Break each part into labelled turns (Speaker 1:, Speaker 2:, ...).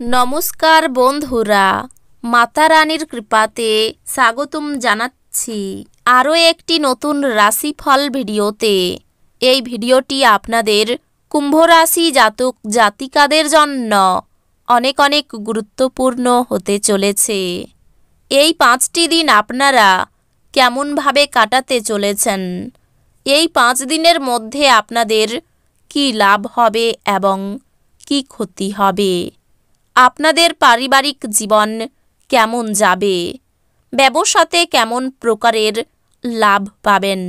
Speaker 1: নমস্কার বন্ধুরা, মাতা রানীর কৃপাতে স্বাগতম জানাচ্ছি আরও একটি নতুন রাশিফল ভিডিওতে। এই ভিডিওটি আপনাদের কুম্ভ রাশি জাতক জাতিকাদের জন্য অনেক অনেক গুরুত্বপূর্ণ হতে চলেছে। এই 5টি দিন আপনারা কেমনভাবে কাটাতে চলেছেন, এই 5 দিনের মধ্যে আপনাদের কি লাভ হবে এবং কি ক্ষতি হবে, আপনাদের পারিবারিক জীবন কেমন যাবে, ব্যবসাতে কেমন প্রকারের লাভ পাবেন,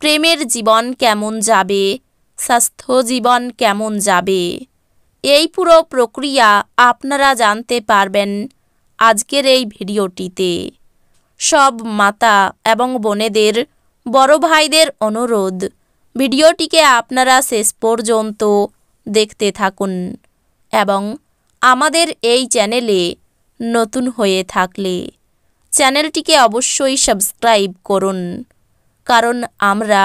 Speaker 1: প্রেমের জীবন কেমন যাবে, স্বাস্থ্য জীবন কেমন যাবে, এই পুরো প্রক্রিয়া আপনারা জানতে পারবেন আজকের এই ভিডিওটিতে। সব মাতা এবং বোনেদের, বড় ভাইদের অনুরোধ, ভিডিওটিকে আপনারা শেষ পর্যন্ত দেখতে থাকুন এবং আমাদের এই চ্যানেলে নতুন হয়ে থাকলে চ্যানেলটিকে অবশ্যই সাবস্ক্রাইব করুন, কারণ আমরা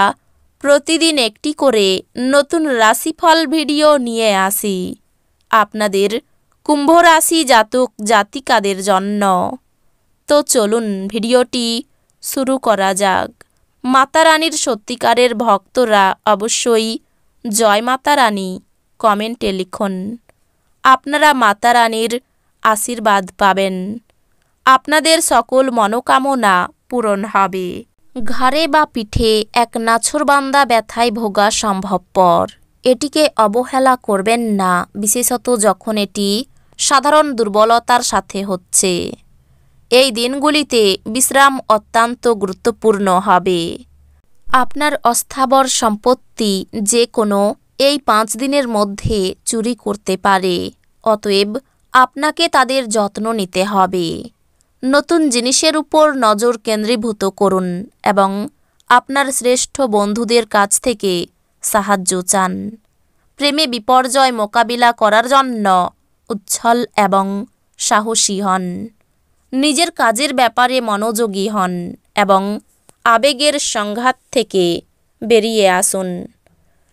Speaker 1: প্রতিদিন একটি করে নতুন রাশিফল ভিডিও নিয়ে আসি আপনাদের কুম্ভ রাশি জাতক জাতিকাদের জন্য। তো চলুন ভিডিওটি শুরু করা যাক। মাতা রানীর সত্যিকারের ভক্তরা অবশ্যই জয় মাতা রানী কমেন্টে লিখুন। আপনারা মাতা রানীর আশীর্বাদ পাবেন, আপনাদের সকল মনোকামনা পূরণ হবে। ঘাড়ে বা পিঠে এক নাছোড়বান্দা ব্যথায় ভোগা সম্ভবপর, এটিকে অবহেলা করবেন না, বিশেষত যখন এটি সাধারণ দুর্বলতার সাথে হচ্ছে। এই দিনগুলিতে বিশ্রাম অত্যন্ত গুরুত্বপূর্ণ হবে। আপনার অস্থাবর সম্পত্তি যে কোনো এই 5 দিনের মধ্যে চুরি করতে পারে, অতএব আপনাকে তাদের যত্ন নিতে হবে। নতুন জিনিসের উপর নজর কেন্দ্রীভূত করুন এবং আপনার শ্রেষ্ঠ বন্ধুদের কাছ থেকে সাহায্য চান। প্রেমে বিপর্যয় মোকাবিলা করার জন্য উচ্ছল এবং সাহসী হন। নিজের কাজের ব্যাপারে মনোযোগী হন এবং আবেগের সংঘাত থেকে বেরিয়ে আসুন।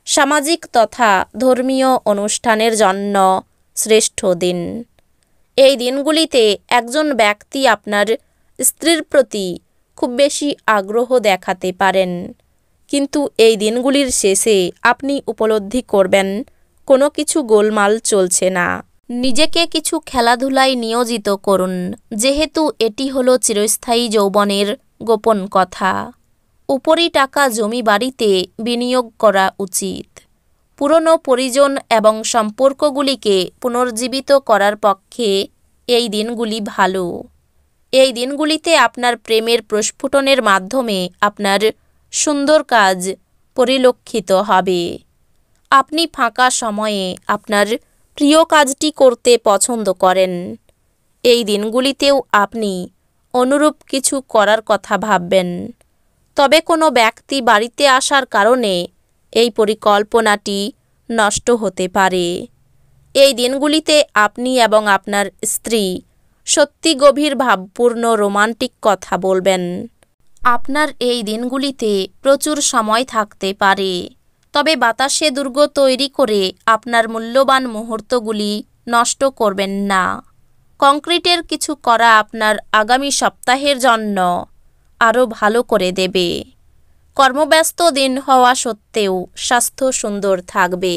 Speaker 1: সামাজিক তথা ধর্মীয় অনুষ্ঠানের জন্য শ্রেষ্ঠ দিন। এই দিনগুলিতে একজন ব্যক্তি আপনার স্ত্রীর প্রতি খুব বেশি আগ্রহ দেখাতে পারেন, কিন্তু এই দিনগুলির শেষে আপনি উপলব্ধি করবেন কোনো কিছু গোলমাল চলছে না। নিজেকে কিছু খেলাধুলায় নিয়োজিত করুন, যেহেতু এটি হলো চিরস্থায়ী যৌবনের গোপন কথা। উপরি টাকা জমি বাড়িতে বিনিয়োগ করা উচিত। পুরনো পরিজন এবং সম্পর্কগুলিকে পুনর্জীবিত করার পক্ষে এই দিনগুলি ভালো। এই দিনগুলিতে আপনার প্রেমের প্রস্ফুটনের মাধ্যমে আপনার সুন্দর কাজ পরিলক্ষিত হবে। আপনি ফাঁকা সময়ে আপনার প্রিয় কাজটি করতে পছন্দ করেন। এই দিনগুলিতেও আপনি অনুরূপ কিছু করার কথা ভাববেন, তবে কোনো ব্যক্তি বাড়িতে আসার কারণে এই পরিকল্পনাটি নষ্ট হতে পারে। এই দিনগুলিতে আপনি এবং আপনার স্ত্রী সত্যি গভীর ভাবপূর্ণ রোমান্টিক কথা বলবেন। আপনার এই দিনগুলিতে প্রচুর সময় থাকতে পারে, তবে বাতাসে দুর্গ তৈরি করে আপনার মূল্যবান মুহূর্তগুলি নষ্ট করবেন না। কংক্রিটের কিছু করা আপনার আগামী সপ্তাহের জন্য আরও ভালো করে দেবে। কর্মব্যস্ত দিন হওয়া সত্ত্বেও স্বাস্থ্য সুন্দর থাকবে।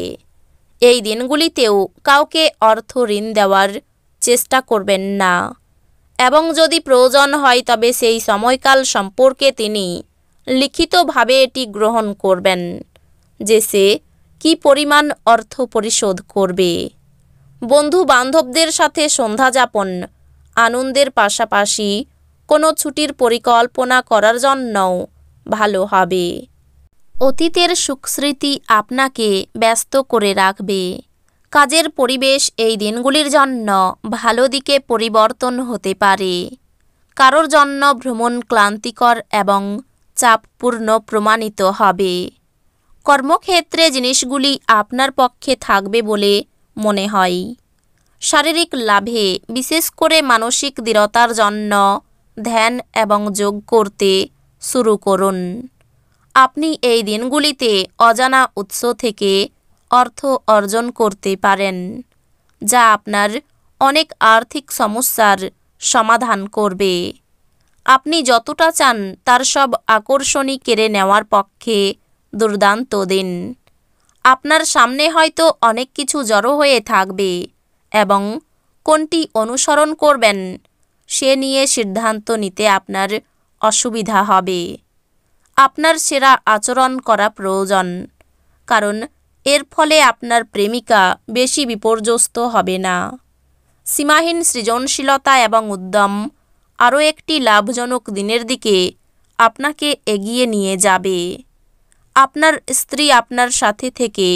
Speaker 1: এই দিনগুলিতেও কাউকে অর্থ ঋণ দেওয়ার চেষ্টা করবেন না এবং যদি প্রয়োজন হয় তবে সেই সময়কাল সম্পর্কে তিনি লিখিতভাবে এটি গ্রহণ করবেন যে সে কী পরিমাণ অর্থ পরিশোধ করবে। বন্ধু বান্ধবদের সাথে সন্ধ্যাযাপন আনন্দের পাশাপাশি কোনো ছুটির পরিকল্পনা করার জন্যও ভালো হবে। অতীতের সুখস্মৃতি আপনাকে ব্যস্ত করে রাখবে। কাজের পরিবেশ এই দিনগুলির জন্য ভালো দিকে পরিবর্তন হতে পারে। কারোর জন্য ভ্রমণ ক্লান্তিকর এবং চাপপূর্ণ প্রমাণিত হবে। কর্মক্ষেত্রে জিনিসগুলি আপনার পক্ষে থাকবে বলে মনে হয়। শারীরিক লাভে, বিশেষ করে মানসিক দৃঢ়তার জন্য ধ্যান এবং যোগ করতে শুরু করুন। আপনি এই দিনগুলিতে অজানা উৎস থেকে অর্থ অর্জন করতে পারেন, যা আপনার অনেক আর্থিক সমস্যার সমাধান করবে। আপনি যতটা চান তার সব আকর্ষণই কেড়ে নেওয়ার পক্ষে দুর্দান্ত দিন। আপনার সামনে হয়তো অনেক কিছু জড়ো হয়ে থাকবে এবং কোনটি অনুসরণ করবেন সে নিয়ে সিদ্ধান্ত নিতে আপনার অসুবিধা হবে। আপনার সেরা আচরণ করা প্রয়োজন, কারণ এর ফলে আপনার প্রেমিকা বেশি বিপর্যস্ত হবে না। সীমাহীন সৃজনশীলতা এবং উদ্যম আরও একটি লাভজনক দিনের দিকে আপনাকে এগিয়ে নিয়ে যাবে। আপনার স্ত্রী আপনার সাথে থেকে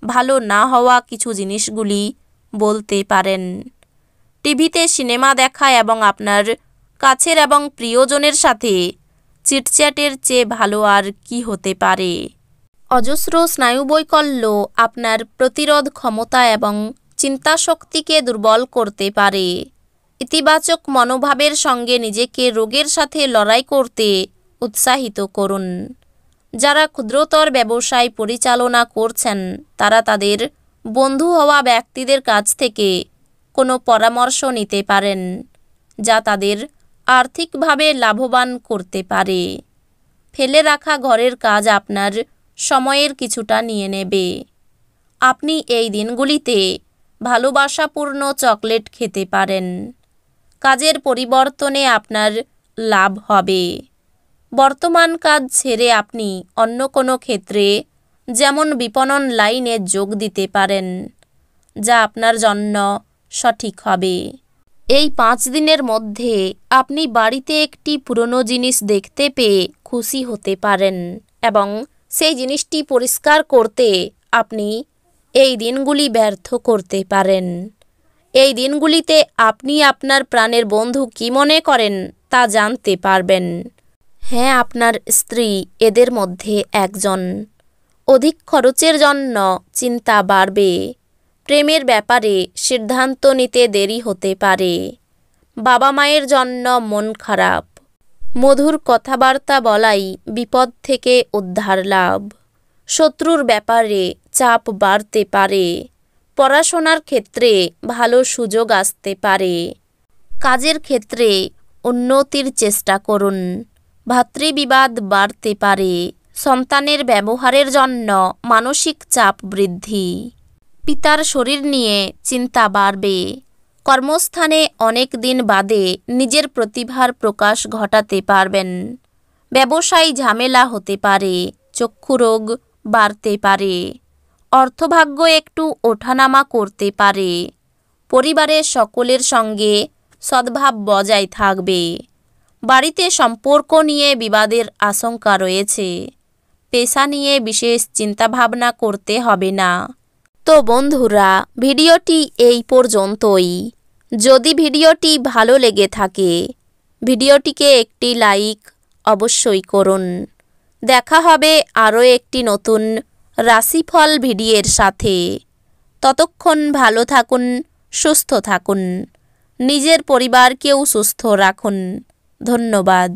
Speaker 1: ভালো না হওয়া কিছু জিনিসগুলি বলতে পারেন। টিভিতে সিনেমা দেখা এবং আপনার কাছের এবং প্রিয়জনের সাথে চিটচ্যাটের চেয়ে ভালো আর কি হতে পারে। অজস্র স্নায়ুবৈকল্য আপনার প্রতিরোধ ক্ষমতা এবং চিন্তাশক্তিকে দুর্বল করতে পারে। ইতিবাচক মনোভাবের সঙ্গে নিজেকে রোগের সাথে লড়াই করতে উৎসাহিত করুন। যারা ক্ষুদ্রতর ব্যবসায় পরিচালনা করছেন তারা তাদের বন্ধু হওয়া ব্যক্তিদের কাছ থেকে কোনো পরামর্শ নিতে পারেন, যা তাদের আর্থিকভাবে লাভবান করতে পারে। ফেলে রাখা ঘরের কাজ আপনার সময়ের কিছুটা নিয়ে নেবে। আপনি এই দিনগুলিতে ভালোবাসাপূর্ণ চকলেট খেতে পারেন। কাজের পরিবর্তনে আপনার লাভ হবে। বর্তমান কাজ ছেড়ে আপনি অন্য কোনো ক্ষেত্রে যেমন বিপণন লাইনে যোগ দিতে পারেন, যা আপনার জন্য সঠিক হবে। এই 5 দিনের মধ্যে আপনি বাড়িতে একটি পুরনো জিনিস দেখতে পেয়ে খুশি হতে পারেন এবং সেই জিনিসটি পরিষ্কার করতে আপনি এই দিনগুলি ব্যর্থ করতে পারেন। এই দিনগুলিতে আপনি আপনার প্রাণের বন্ধু কী মনে করেন তা জানতে পারবেন। হ্যাঁ, আপনার স্ত্রী এদের মধ্যে একজন। অধিক খরচের জন্য চিন্তা বাড়বে। প্রেমের ব্যাপারে সিদ্ধান্ত নিতে দেরি হতে পারে। বাবা মায়ের জন্য মন খারাপ। মধুর কথাবার্তা বলাই বিপদ থেকে উদ্ধার লাভ। শত্রুর ব্যাপারে চাপ বাড়তে পারে। পড়াশোনার ক্ষেত্রে ভালো সুযোগ আসতে পারে। কাজের ক্ষেত্রে উন্নতির চেষ্টা করুন। ভাতৃবিবাদ বাড়তে পারে। সন্তানের ব্যবহারের জন্য মানসিক চাপ বৃদ্ধি। পিতার শরীর নিয়ে চিন্তা বাড়বে। কর্মস্থানে অনেক দিন বাদে নিজের প্রতিভার প্রকাশ ঘটাতে পারবেন। ব্যবসায় ঝামেলা হতে পারে। চক্ষুরোগ বাড়তে পারে। অর্থভাগ্য একটু ওঠানামা করতে পারে। পরিবারের সকলের সঙ্গে সদ্ভাব বজায় থাকবে। বাড়িতে সম্পর্ক নিয়ে বিবাদের আশঙ্কা রয়েছে। পেশা নিয়ে বিশেষ চিন্তাভাবনা করতে হবে না। তো বন্ধুরা, ভিডিওটি এই পর্যন্তই। যদি ভিডিওটি ভালো লেগে থাকে ভিডিওটিকে একটি লাইক অবশ্যই করুন। দেখা হবে আরও একটি নতুন রাশিফল ভিডিওর সাথে। ততক্ষণ ভালো থাকুন, সুস্থ থাকুন, নিজের পরিবারকেও সুস্থ রাখুন। ধন্যবাদ।